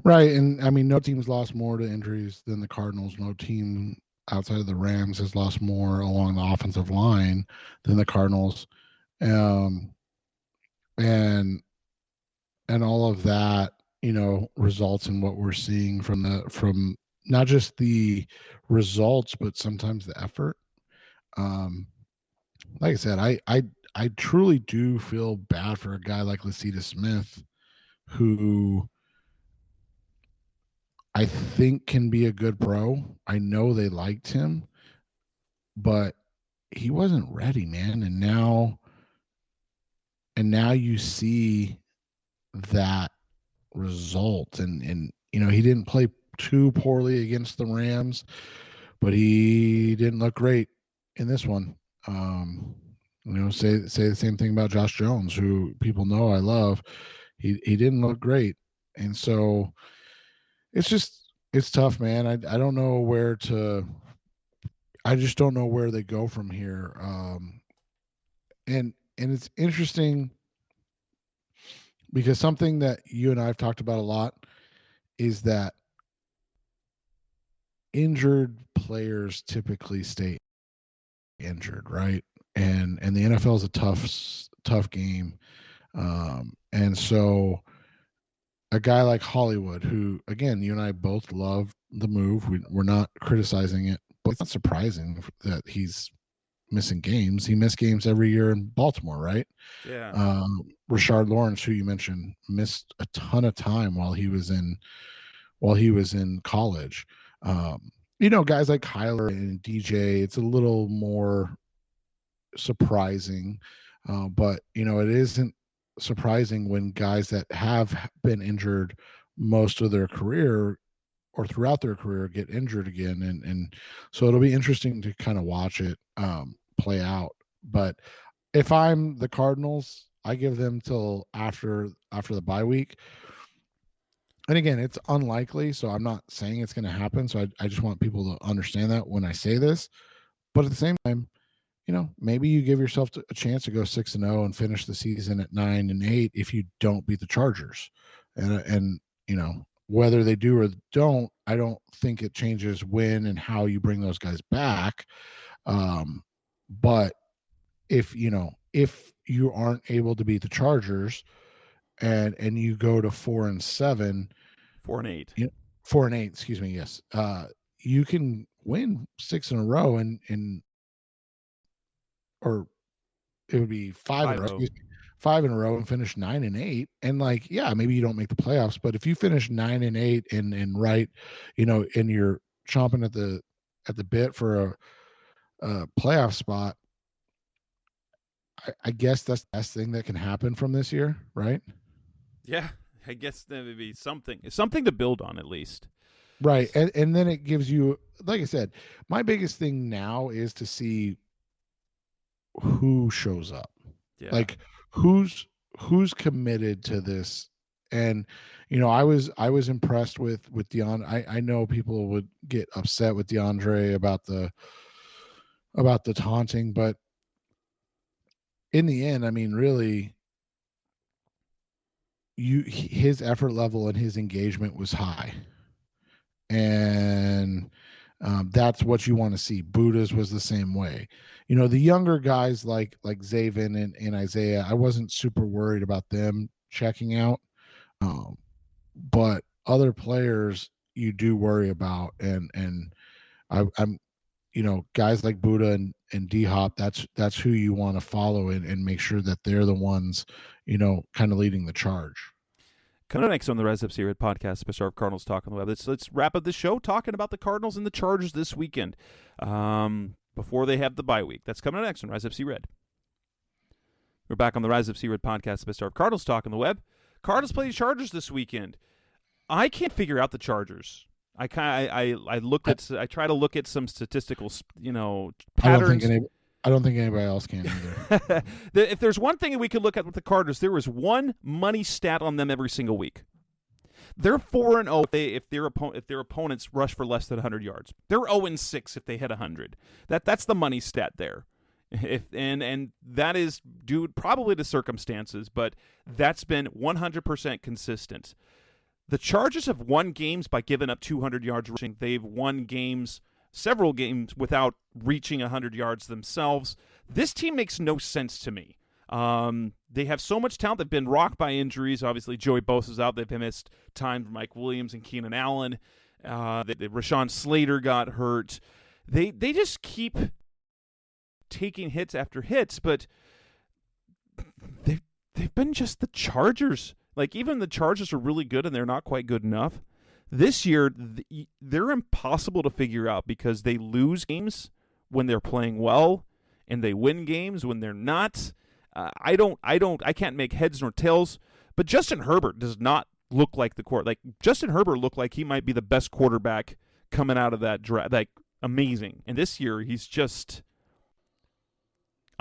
Right, and I mean, no team's lost more to injuries than the Cardinals. No team outside of the Rams has lost more along the offensive line than the Cardinals, and all of that, results in what we're seeing from not just the results, but sometimes the effort. Like I said, I truly do feel bad for a guy like Lacita Smith, who I think can be a good pro. I know they liked him, but he wasn't ready, man. And now you see that result. And he didn't play too poorly against the Rams, but he didn't look great in this one. Say the same thing about Josh Jones, who people know I love. He didn't look great. And so it's tough, man. I don't know I just don't know where they go from here. And it's interesting because something that you and I have talked about a lot is that injured players typically stay injured, right? And the NFL is a tough game. And so a guy like Hollywood, who, again, you and I both love the move. We're not criticizing it, but it's not surprising that he's missing games. He missed games every year in Baltimore, right? Yeah. Rashard Lawrence, who you mentioned, missed a ton of time while he was in college. Guys like Kyler and DJ, it's a little more surprising, but it isn't surprising when guys that have been injured most of their career or throughout their career get injured again, and so it'll be interesting to kind of watch it play out. But if I'm the Cardinals, I give them till after the bye week. And again, it's unlikely, so I'm not saying it's going to happen. So I just want people to understand that when I say this. But at the same time, maybe you give yourself a chance to go 6-0 and finish the season at 9-8 if you don't beat the Chargers. And whether they do or don't, I don't think it changes when and how you bring those guys back. But if you aren't able to beat the Chargers and you go to 4-7, 4-8, 4-8, excuse me. Yes. You can win 6 in a row or it would be 5 in a row. 5 in a row and finish 9-8. And maybe you don't make the playoffs, but if you finish 9-8 and right, and you're chomping at the bit for a playoff spot, I guess that's the best thing that can happen from this year, right? Yeah, I guess that would be something to build on at least. Right. And then it gives you, like I said, my biggest thing now is to see who shows up. Yeah. Like who's committed to this. And I was impressed with DeAndre. I know people would get upset with DeAndre about the taunting, but in the end, I mean, really, his effort level and his engagement was high, and that's what you want to see. Buddha's was the same way. The younger guys like Zaven and Isaiah, I wasn't super worried about them checking out, but other players you do worry about, and I'm guys like Buddha and D-Hop, that's who you want to follow and make sure that they're the ones, kind of leading the charge. Coming up next on the Res Up Red podcast, special of Cardinals Talk on the Web. Let's wrap up the show talking about the Cardinals and the Chargers this weekend before they have the bye week. That's coming up next on Rise Up Red. We're back on the Rise Up Red podcast, special of Cardinals Talk on the Web. Cardinals play the Chargers this weekend. I can't figure out the Chargers. I try to look at some statistical, patterns. I don't think anybody else can either. If there's one thing that we could look at with the Cardinals, there is one money stat on them every single week. They're 4-0 if their opponents rush for less than 100 yards. They're 0-6 if they hit 100. That's the money stat there. And that is due probably to circumstances, but that's been 100% consistent. The Chargers have won games by giving up 200 yards rushing. They've won several games without reaching 100 yards themselves. This team makes no sense to me. They have so much talent. They've been rocked by injuries. Obviously, Joey Bosa's out. They've missed time from Mike Williams and Keenan Allen. Rashawn Slater got hurt. They just keep taking hits after hits, but they've been just the Chargers. Like, even the Chargers are really good, and they're not quite good enough. This year, they're impossible to figure out because they lose games when they're playing well, and they win games when they're not. I can't make heads nor tails. But Justin Herbert does not look like the quarterback. Like, Justin Herbert looked like he might be the best quarterback coming out of that draft. Like, amazing. And this year, he's just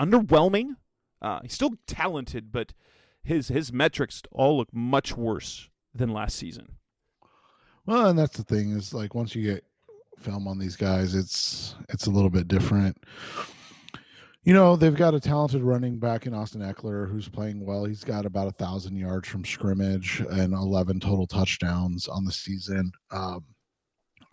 underwhelming. He's still talented, but his metrics all look much worse than last season. Well, and that's the thing is, like, once you get film on these guys, it's a little bit different. They've got a talented running back in Austin Eckler who's playing well. He's got about 1,000 yards from scrimmage and 11 total touchdowns on the season.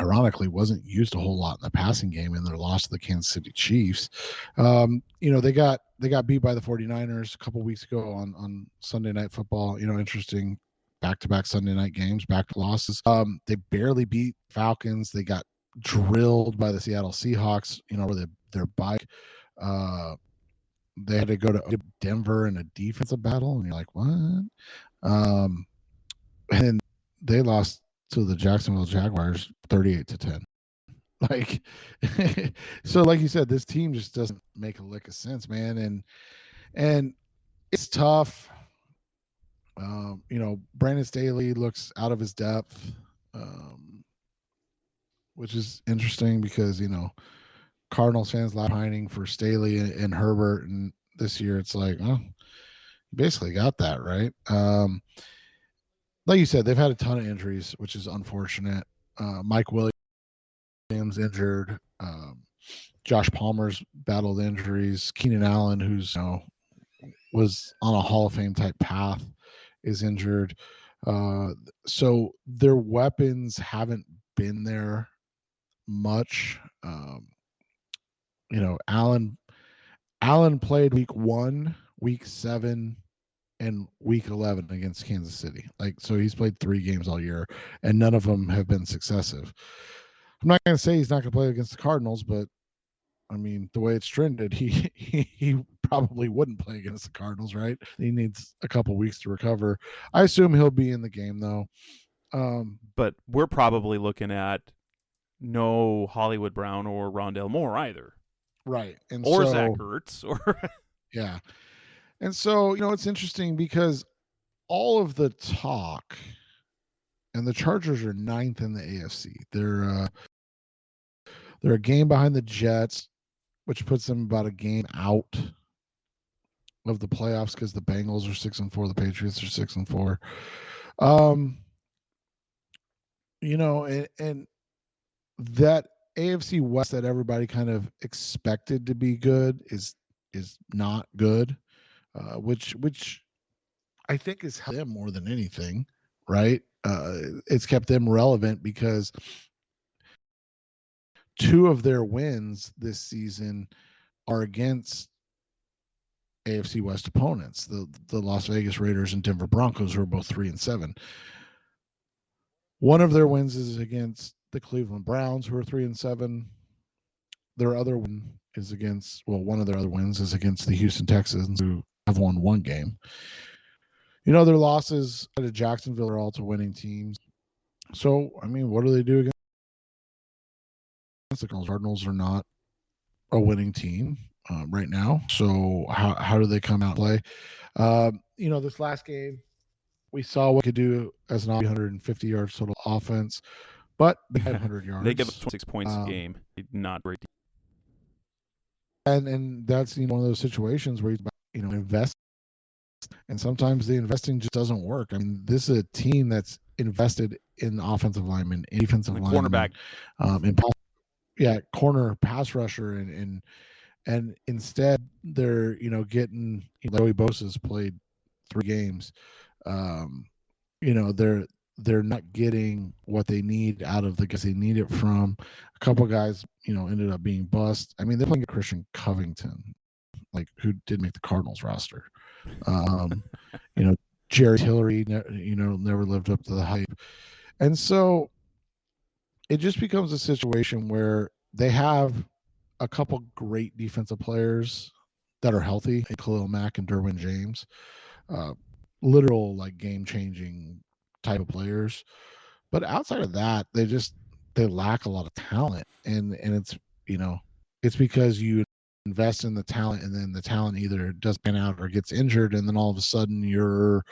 Ironically, wasn't used a whole lot in the passing game in their loss to the Kansas City Chiefs. They got beat by the 49ers a couple weeks ago on Sunday Night Football. Interesting back-to-back Sunday night games, back losses. They barely beat Falcons. They got drilled by the Seattle Seahawks, where their bye. They had to go to Denver in a defensive battle, and you're like, what? And they lost to the Jacksonville Jaguars 38-10. Like, so like you said, this team just doesn't make a lick of sense, man. And it's tough. Brandon Staley looks out of his depth, which is interesting because, Cardinals fans pining for Staley and Herbert, and this year it's like, oh, you basically got that, right? Like you said, they've had a ton of injuries, which is unfortunate. Mike Williams injured. Josh Palmer's battled injuries. Keenan Allen, who's was on a Hall of Fame type path, is injured. So their weapons haven't been there much. Allen played week 1, week 7, and week 11 against Kansas City. So he's played 3 games all year, and none of them have been successive. I'm not going to say he's not going to play against the Cardinals, but I mean, the way it's trended, he probably wouldn't play against the Cardinals, right? He needs a couple weeks to recover. I assume he'll be in the game, though. But we're probably looking at no Hollywood Brown or Rondale Moore either. Right. Or Zach Ertz. Yeah. And so, it's interesting because all of the talk, and the Chargers are 9th in the AFC. They're a game behind the Jets, which puts them about a game out of the playoffs because the Bengals are 6-4, the Patriots are 6-4. And that AFC West that everybody kind of expected to be good is not good, which I think has helped them more than anything, right? It's kept them relevant because 2 of their wins this season are against AFC West opponents, the Las Vegas Raiders and Denver Broncos, who are both 3-7. One of their wins is against the Cleveland Browns, who are 3-7. Their other one is against, well, one of their other wins is against the Houston Texans, who have won one game. Their losses to Jacksonville are all to winning teams. So, I mean, what do they do against the Cardinals? Cardinals are not a winning team right now. So how do they come out and play? This last game, we saw what could do as an 150 yards total offense, but they had 100 yards. They give up 26 points a game. Not great. And that's one of those situations where you invest, and sometimes the investing just doesn't work. I mean, this is a team that's invested in offensive linemen, defensive linemen, cornerback, corner, pass rusher, and instead they're getting Joey Bosa's played 3 games. They're not getting what they need out of the guys they need it from. A couple of guys ended up being bust. I mean, they're playing Christian Covington, who did make the Cardinals roster. Jerry Tillery never lived up to the hype, and so it just becomes a situation where they have a couple great defensive players that are healthy, Khalil Mack and Derwin James, literal game-changing type of players. But outside of that, they lack a lot of talent, and it's because you invest in the talent, and then the talent either doesn't pan out or gets injured, and then all of a sudden you're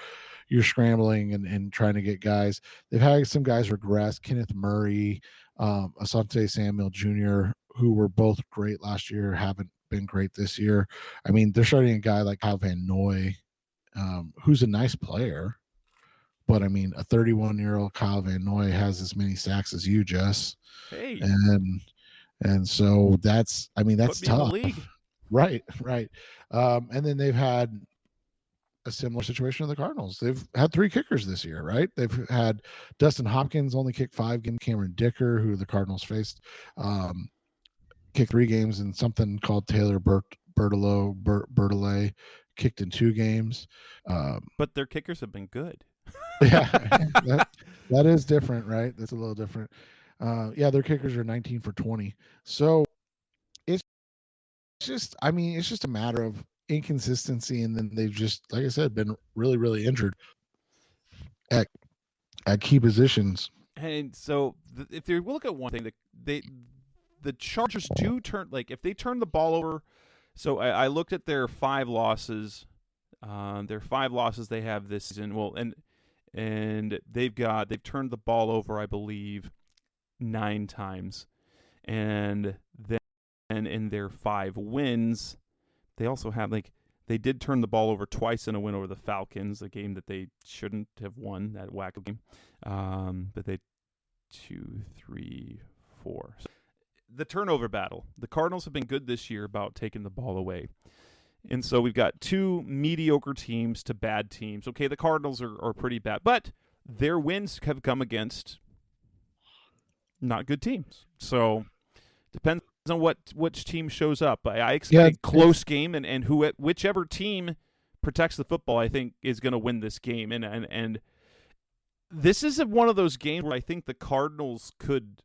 scrambling and trying to get guys. They've had some guys regress. Kenneth Murray, Asante Samuel Jr., who were both great last year, haven't been great this year. I mean, they're starting a guy like Kyle Van Noy, who's a nice player, but I mean, a 31-year-old Kyle Van Noy has as many sacks as you, Jess. Hey. And so that's tough. Right. And then they've had a similar situation to the Cardinals. They've had 3 kickers this year, right? They've had Dustin Hopkins only kicked 5 games. Cameron Dicker, who the Cardinals faced, kicked 3 games, and something called Taylor Bertollet kicked in 2 games. But their kickers have been good. Yeah, that is different, right? That's a little different. Their kickers are 19 for 20. So it's just a matter of inconsistency, and then they've just, like I said, been really, really injured at key positions. And so if you look at one thing, the Chargers do turn, if they turn the ball over. So I looked at their 5 losses. Their 5 losses they have this season. Well, and they've turned the ball over, I believe, 9 times. And then in their 5 wins, they also have they did turn the ball over twice in a win over the Falcons, a game that they shouldn't have won, that wacko game. But they 2, 3, 4. So the turnover battle. The Cardinals have been good this year about taking the ball away. And so we've got 2 mediocre teams to bad teams. Okay, the Cardinals are pretty bad, but their wins have come against not good teams. So depends on which team shows up. I expect a close game, and whichever team protects the football, I think, is going to win this game. And this is one of those games where I think the Cardinals could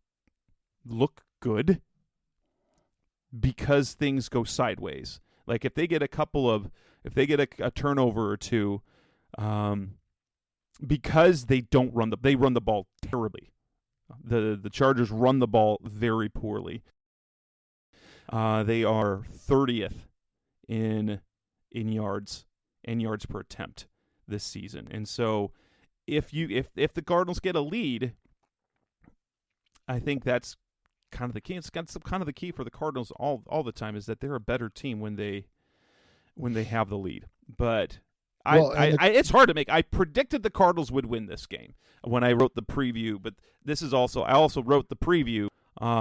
look good because things go sideways. If they get a turnover or 2, because they run the ball terribly. The Chargers run the ball very poorly. They are 30th in yards and yards per attempt this season. And so if the Cardinals get a lead, I think that's kind of the key. It's kind of the key for the Cardinals all the time, is that they're a better team when they have the lead. But it's hard to make. I predicted the Cardinals would win this game when I wrote the preview, but I also wrote the preview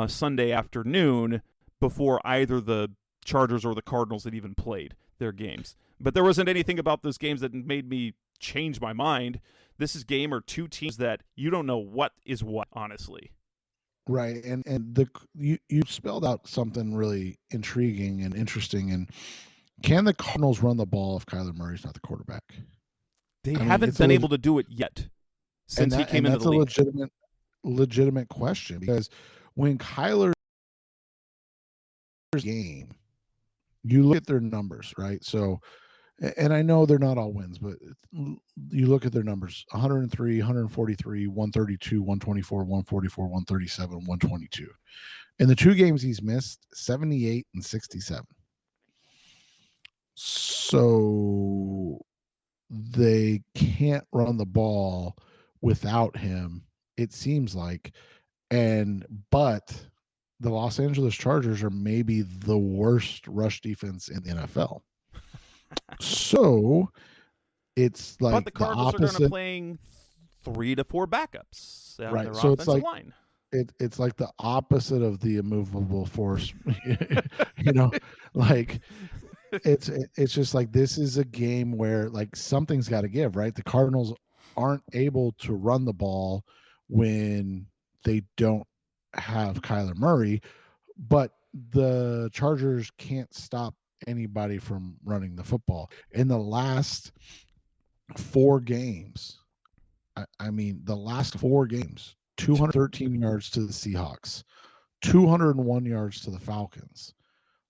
Sunday afternoon before either the Chargers or the Cardinals had even played their games. But there wasn't anything about those games that made me change my mind. This is game or 2 teams that you don't know what is what, honestly. Right, and you spelled out something really intriguing and interesting. And can the Cardinals run the ball if Kyler Murray's not the quarterback? They haven't been able to do it yet since he came into the league. That's a legitimate question, because when Kyler's game, you look at their numbers, right? So, and I know they're not all wins, but you look at their numbers: 103, 143, 132, 124, 144, 137, 122. In the 2 games he's missed, 78 and 67. So they can't run the ball without him, it seems like. But the Los Angeles Chargers are maybe the worst rush defense in the NFL. So it's like but the Cardinals are going to opposite. playing 3 to 4 backups on Right. their So it's offensive like line. it's like the opposite of the immovable force. You know, like it's just like, this is a game where like something's got to give, right? The Cardinals aren't able to run the ball when they don't have Kyler Murray, but the Chargers can't stop anybody from running the football. In the last 4 games, I mean, the last 4 games, 213 yards to the Seahawks, 201 yards to the Falcons,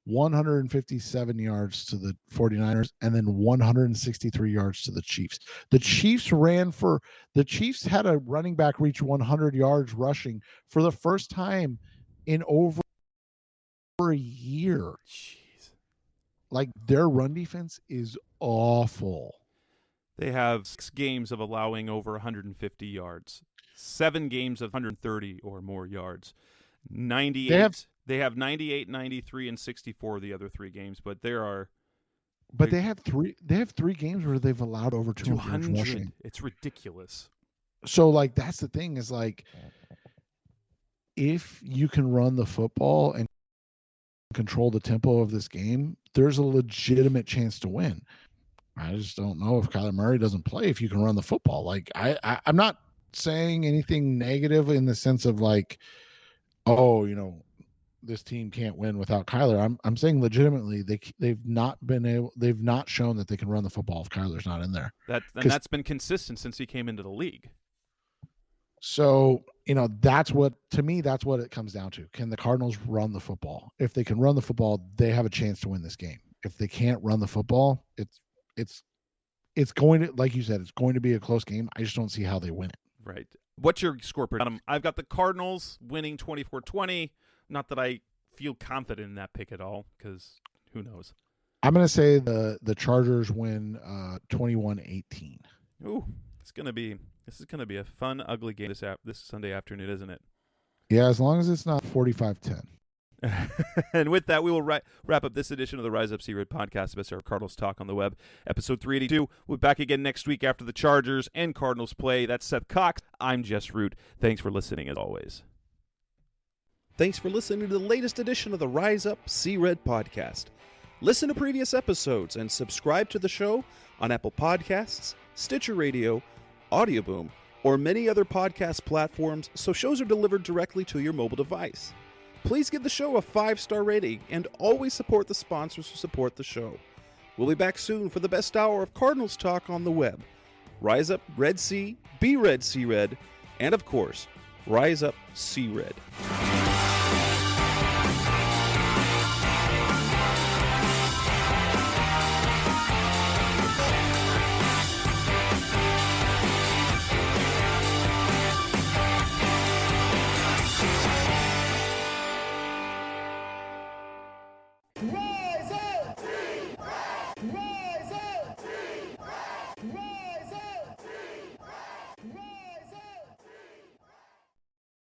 157 yards to the 49ers, and then 163 yards to the Chiefs. The Chiefs had a running back reach 100 yards rushing for the first time in over a year. Jeez. Like, their run defense is awful. They have 6 games of allowing over 150 yards, 7 games of 130 or more yards, 98. They have 98, 93, and 64 the other 3 games, but there are. But they have 3 games where they've allowed over 200 rushing. It's ridiculous. So like, that's the thing, is like, if you can run the football and control the tempo of this game, there's a legitimate chance to win. I just don't know if Kyler Murray doesn't play if you can run the football. Like, I'm not saying anything negative in the sense of like, oh, you know, this team can't win without Kyler. I'm saying legitimately they've not shown that they can run the football if Kyler's not in there. That's been consistent since he came into the league. So, you know, that's what it comes down to. Can the Cardinals run the football? If they can run the football, they have a chance to win this game. If they can't run the football, it's going to, like you said, it's going to be a close game. I just don't see how they win it. Right. What's your score prediction? I've got the Cardinals winning 24-20. Not that I feel confident in that pick at all, because who knows? I'm going to say the Chargers win 21-18. Ooh, this is gonna be a fun, ugly game this Sunday afternoon, isn't it? Yeah, as long as it's not 45-10. And with that, we will wrap up this edition of the Rise Up C-Red podcast, best ever Cardinals talk on the web, episode 382. We'll be back again next week after the Chargers and Cardinals play. That's Seth Cox. I'm Jess Root. Thanks for listening, as always. Thanks for listening to the latest edition of the Rise Up C-Red podcast. Listen to previous episodes and subscribe to the show on Apple Podcasts, Stitcher Radio, Audioboom, or many other podcast platforms, so shows are delivered directly to your mobile device. Please give the show a 5-star rating and always support the sponsors who support the show. We'll be back soon for the best hour of Cardinals talk on the web. Rise Up Red Sea, be Red Sea Red, and of course, Rise Up Sea Red.